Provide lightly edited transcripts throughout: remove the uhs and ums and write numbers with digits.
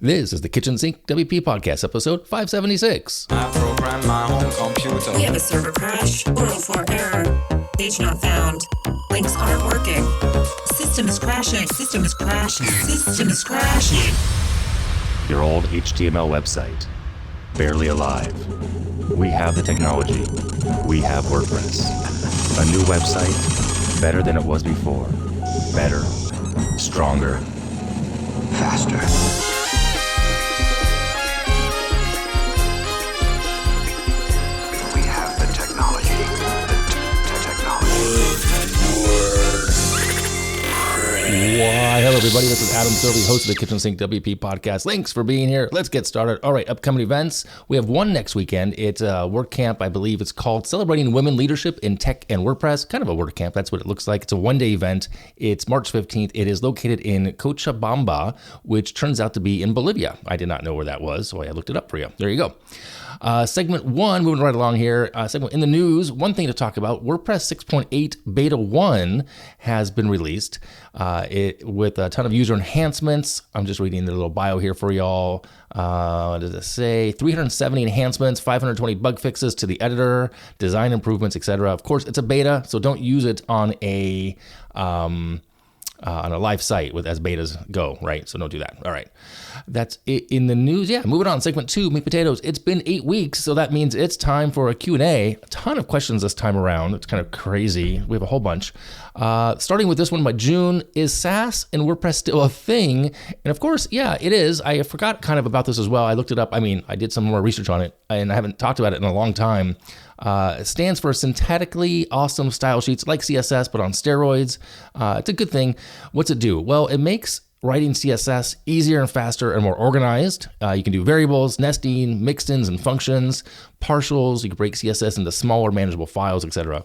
This is the Kitchen Sink WP Podcast, episode 576. I program my own computer. We have a server crash, 404 error, page not found, links aren't working, system is crashing, system is crashing, system is crashing. Your old HTML website, barely alive. We have the technology. We have WordPress. A new website, better than it was before. Better, stronger, faster. We have the technology. The technology. Why, hello everybody, this is Adam Silvey, host of the Kitchen Sink WP Podcast. Thanks for being here. Let's get started. All right, upcoming events. We have one next weekend. It's a WordCamp, I believe. It's called Celebrating Women Leadership in Tech and WordPress. Kind of a WordCamp, that's what it looks like. It's a one-day event. It's March 15th. It is located in Cochabamba, which turns out to be in Bolivia. I did not know where that was, so I looked it up for you. There you go. Segment 1, moving right along here. Segment in the news, one thing to talk about, WordPress 6.8 Beta 1 has been released with a ton of user enhancements. I'm just reading the little bio here for y'all. What does it say? 370 enhancements, 520 bug fixes to the editor, design improvements, etc. Of course, it's a beta, so don't use it on a live site as betas go, right? So don't do that. All right. That's it in the news. Yeah, moving on. Segment 2, meat potatoes. It's been 8 weeks, so that means it's time for a Q&A. A ton of questions this time around. It's kind of crazy. We have a whole bunch. Starting with this one by June, is SASS and WordPress still a thing? And of course, yeah, it is. I forgot kind of about this as well. I looked it up. I did some more research on it, and I haven't talked about it in a long time. It stands for Syntactically Awesome Style Sheets, like CSS, but on steroids. It's a good thing. What's it do? Well, it makes writing CSS easier and faster and more organized. You can do variables, nesting, mixins and functions, partials. You can break CSS into smaller manageable files, etc.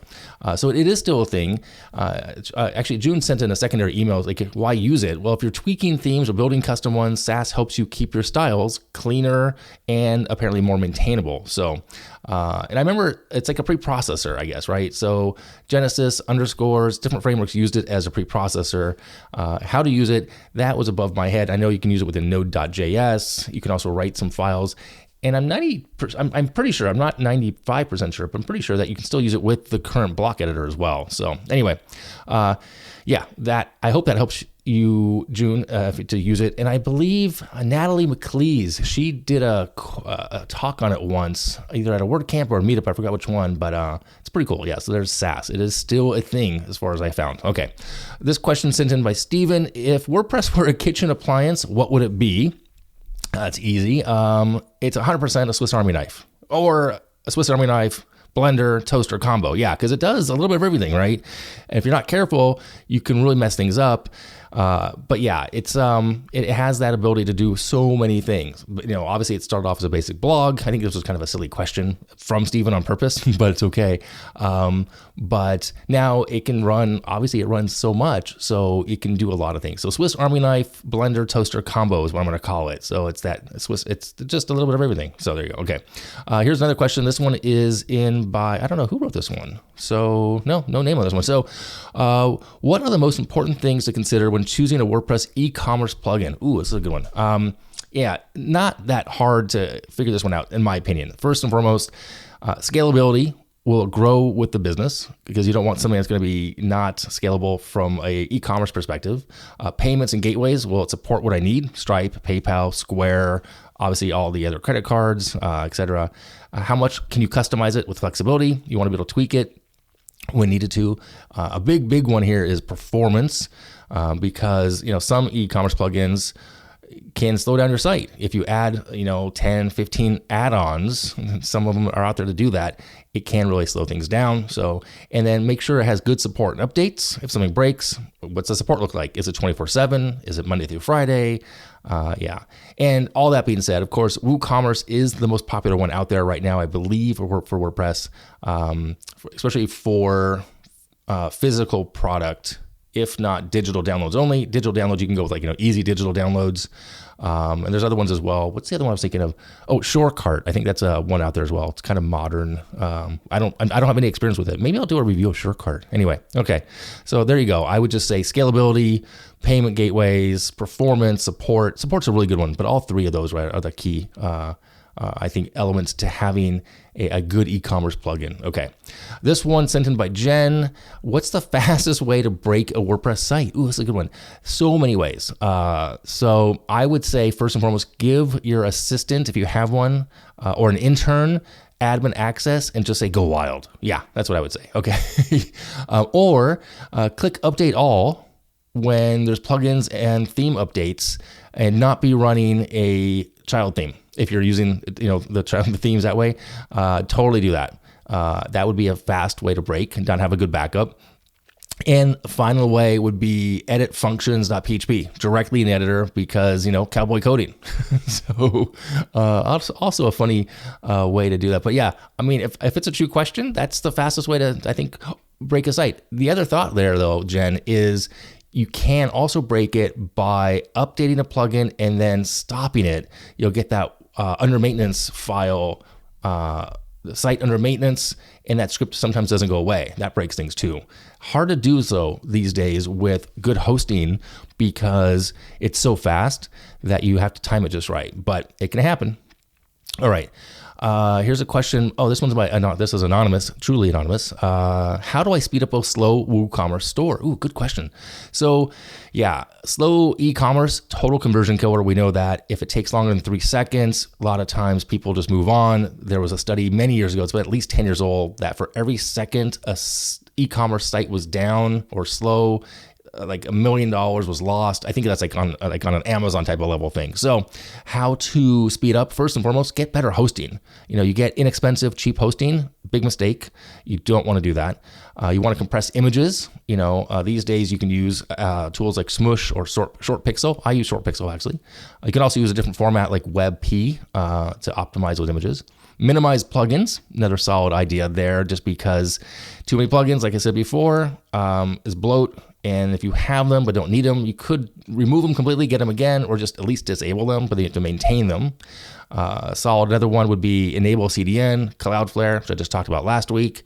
So it is still a thing. Actually, June sent in a secondary email like, why use it? Well, if you're tweaking themes or building custom ones, SASS helps you keep your styles cleaner and apparently more maintainable. So, and I remember it's like a preprocessor, I guess, right? So Genesis, underscores, different frameworks used it as a preprocessor. How to use it, that was above my head. I know you can use it within Node.js. You can also write some files. And I'm pretty sure, I'm not 95% sure, but I'm pretty sure that you can still use it with the current block editor as well. So anyway, yeah, I hope that helps you, June, to use it. And I believe Natalie McLeese, she did a talk on it once, either at a WordCamp or a meetup, I forgot which one, but it's pretty cool. Yeah, so there's SASS. It is still a thing as far as I found. Okay, this question sent in by Steven. If WordPress were a kitchen appliance, what would it be? It's easy. It's 100% a Swiss Army knife, or a Swiss Army knife, blender, toaster combo. Yeah, because it does a little bit of everything, right? And if you're not careful, you can really mess things up. But yeah, it has that ability to do so many things. But, obviously it started off as a basic blog. I think this was kind of a silly question from Steven on purpose, but it's okay. But now it can run, obviously it runs so much, so it can do a lot of things. So Swiss Army knife, blender, toaster combo is what I'm going to call it. So it's just a little bit of everything. So there you go. Okay. Here's another question. This one is in by, I don't know who wrote this one. So no name on this one. So what are the most important things to consider when choosing a WordPress e-commerce plugin? Ooh, this is a good one. Yeah, not that hard to figure this one out, in my opinion. First and foremost, scalability. Will it grow with the business? Because you don't want something that's going to be not scalable from a e-commerce perspective. Payments and gateways, will it support what I need? Stripe, PayPal, Square, obviously all the other credit cards, etc. How much can you customize it with flexibility? You want to be able to tweak it when needed to. A big one here is performance, because some e-commerce plugins can slow down your site. If you add 10, 15 add-ons, some of them are out there to do that, it can really slow things down. So, and then make sure it has good support and updates. If something breaks, what's the support look like? Is it 24/7? Is it Monday through Friday? Yeah. And all that being said, of course, WooCommerce is the most popular one out there right now, I believe, for WordPress, especially for physical product if not digital downloads only. Digital downloads, you can go with easy digital downloads. And there's other ones as well. What's the other one I was thinking of? Oh, ShoreCart. I think that's one out there as well. It's kind of modern. I don't have any experience with it. Maybe I'll do a review of ShoreCart. Anyway, okay. So there you go. I would just say scalability, payment gateways, performance, support. Support's a really good one, but all three of those, right, are the key, I think, elements to having a good e-commerce plugin. Okay. This one sent in by Jen. What's the fastest way to break a WordPress site? Ooh, this is a good one. So many ways. So I would say, first and foremost, give your assistant, if you have one, or an intern, admin access and just say, go wild. Yeah, that's what I would say. Okay. Or click update all when there's plugins and theme updates and not be running a child theme. If you're using, the themes that way, totally do that. That would be a fast way to break and not have a good backup. And the final way would be edit functions.php directly in the editor because, cowboy coding. So also a funny way to do that. But yeah, I mean, if it's a true question, that's the fastest way to, I think, break a site. The other thought there, though, Jen, is you can also break it by updating a plugin and then stopping it. You'll get that under maintenance file, the site under maintenance, and that script sometimes doesn't go away. That breaks things too. Hard to do so these days with good hosting because it's so fast that you have to time it just right, but it can happen. All right. Here's a question. Oh, this is anonymous, truly anonymous. How do I speed up a slow WooCommerce store? Ooh, good question. So yeah, slow e-commerce, total conversion killer. We know that if it takes longer than 3 seconds, a lot of times people just move on. There was a study many years ago, it's at least 10 years old, that for every second a e-commerce site was down or slow, like $1 million was lost. I think that's like on an Amazon type of level thing. So how to speed up? First and foremost, get better hosting. You get inexpensive, cheap hosting, big mistake. You don't want to do that. You want to compress images. These days you can use tools like Smush or Short Pixel. I use Short Pixel actually. You can also use a different format like WebP to optimize those images. Minimize plugins, another solid idea there, just because too many plugins, like I said before, is bloat. And if you have them but don't need them, you could remove them completely, get them again, or just at least disable them, but you have to maintain them. Solid. Another one would be enable CDN, Cloudflare, which I just talked about last week.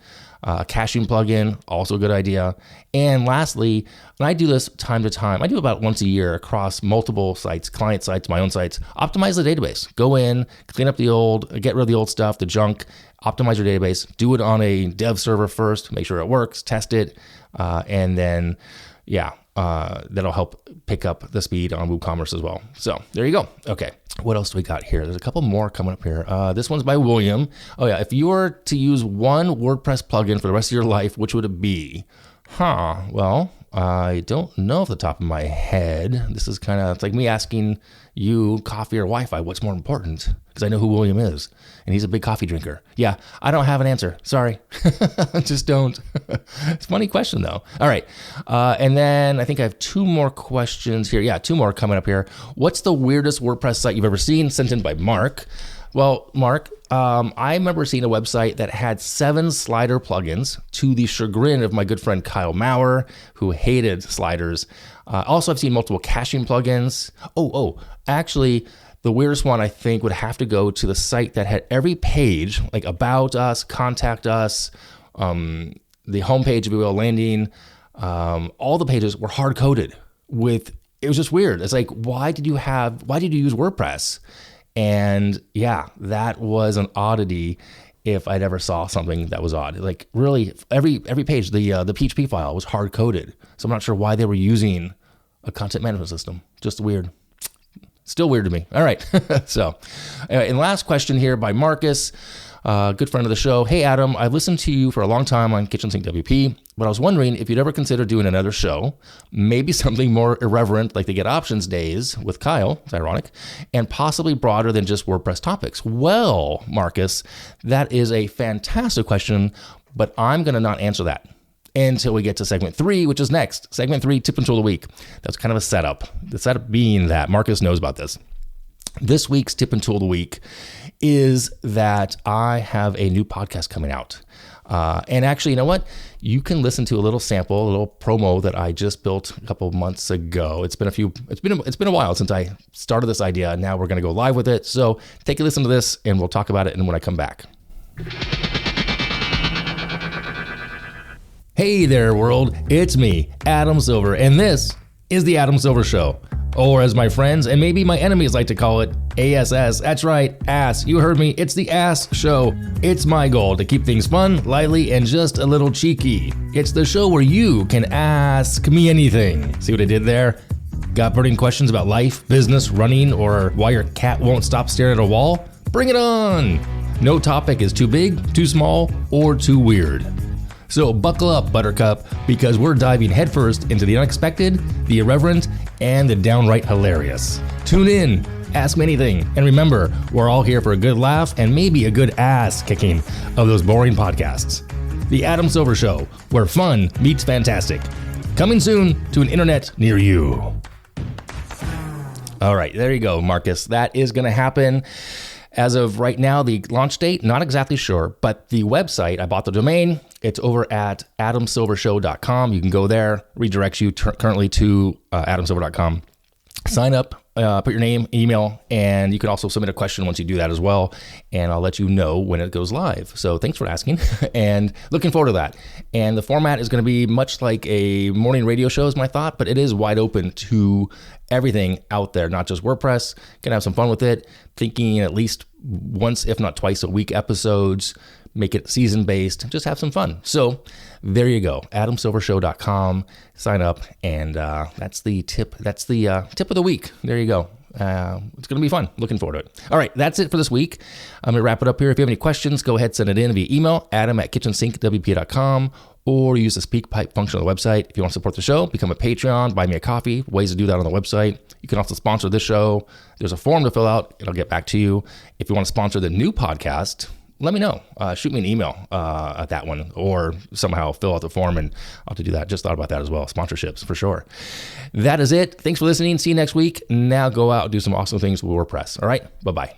Caching plugin, also a good idea. And lastly, and I do this time to time, I do about once a year across multiple sites, client sites, my own sites, optimize the database. Go in, clean up get rid of the old stuff, the junk, optimize your database, do it on a dev server first, make sure it works, test it, and then, that'll help pick up the speed on WooCommerce as well. So there you go. Okay. What else do we got here? There's a couple more coming up here. This one's by William. Oh yeah. If you were to use one WordPress plugin for the rest of your life, which would it be? Well, I don't know off the top of my head. This is it's like me asking you coffee or Wi-Fi, what's more important? Because I know who William is, and he's a big coffee drinker. Yeah, I don't have an answer. Sorry. Just don't. It's a funny question, though. All right. And then I think I have 2 more questions here. Yeah, 2 more coming up here. What's the weirdest WordPress site you've ever seen? Sent in by Mark. Well, Mark, I remember seeing a website that had 7 slider plugins to the chagrin of my good friend Kyle Maurer, who hated sliders. Also, I've seen multiple caching plugins. Actually, the weirdest one I think would have to go to the site that had every page, like about us, contact us, the homepage, if you will, landing, all the pages were hard coded with, it was just weird. It's like, why did you use WordPress? And yeah, that was an oddity if I'd ever saw something that was odd. Like really every page, the PHP file was hard coded. So I'm not sure why they were using a content management system. Just weird. Still weird to me. All right. So anyway, and last question here by Marcus, good friend of the show. Hey, Adam, I've listened to you for a long time on KitchensinkWP, but I was wondering if you'd ever consider doing another show, maybe something more irreverent like the Get Options days with Kyle, it's ironic, and possibly broader than just WordPress topics. Well, Marcus, that is a fantastic question, but I'm going to not answer that until we get to segment 3, which is next. Segment 3, tip and tool of the week. That's kind of a setup. The setup being that Marcus knows about this. This week's tip and tool of the week is that I have a new podcast coming out. And actually, you know what? You can listen to a little sample, a little promo that I just built a couple of months ago. It's been a while since I started this idea. Now we're going to go live with it. So take a listen to this and we'll talk about it. And when I come back. Hey there, world. It's me, Adam Silver, and this is the Adam Silver Show. Or as my friends and maybe my enemies like to call it, ASS. That's right, ass. You heard me. It's the Ass Show. It's my goal to keep things fun, lively, and just a little cheeky. It's the show where you can ask me anything. See what I did there? Got burning questions about life, business, running, or why your cat won't stop staring at a wall? Bring it on. No topic is too big, too small, or too weird. So buckle up, Buttercup, because we're diving headfirst into the unexpected, the irreverent, and the downright hilarious. Tune in, ask me anything, and remember, we're all here for a good laugh and maybe a good ass kicking of those boring podcasts. The Adam Silver Show, where fun meets fantastic. Coming soon to an internet near you. All right, there you go, Marcus. That is going to happen. As of right now, the launch date, not exactly sure, but the website, I bought the domain. It's over at adamsilvershow.com. You can go there, redirects you currently to adamsilver.com. Sign up, put your name, email, and you can also submit a question once you do that as well, and I'll let you know when it goes live. So thanks for asking, and looking forward to that. And the format is going to be much like a morning radio show is my thought, but it is wide open to everything out there, not just WordPress. Can have some fun with it, thinking at least once, if not twice a week episodes, make it season-based, just have some fun. So there you go, adamsilvershow.com, sign up, and that's the tip. That's the tip of the week. There you go. It's going to be fun. Looking forward to it. All right, that's it for this week. I'm going to wrap it up here. If you have any questions, go ahead, send it in via email, adam@KitchensinkWP.com, or use the speak pipe function on the website. If you want to support the show, become a Patreon, buy me a coffee, ways to do that on the website. You can also sponsor this show. There's a form to fill out. It'll get back to you. If you want to sponsor the new podcast, let me know. Shoot me an email at that one, or somehow fill out the form, and I'll have to do that. Just thought about that as well. Sponsorships for sure. That is it. Thanks for listening. See you next week. Now go out and do some awesome things with WordPress. All right. Bye-bye.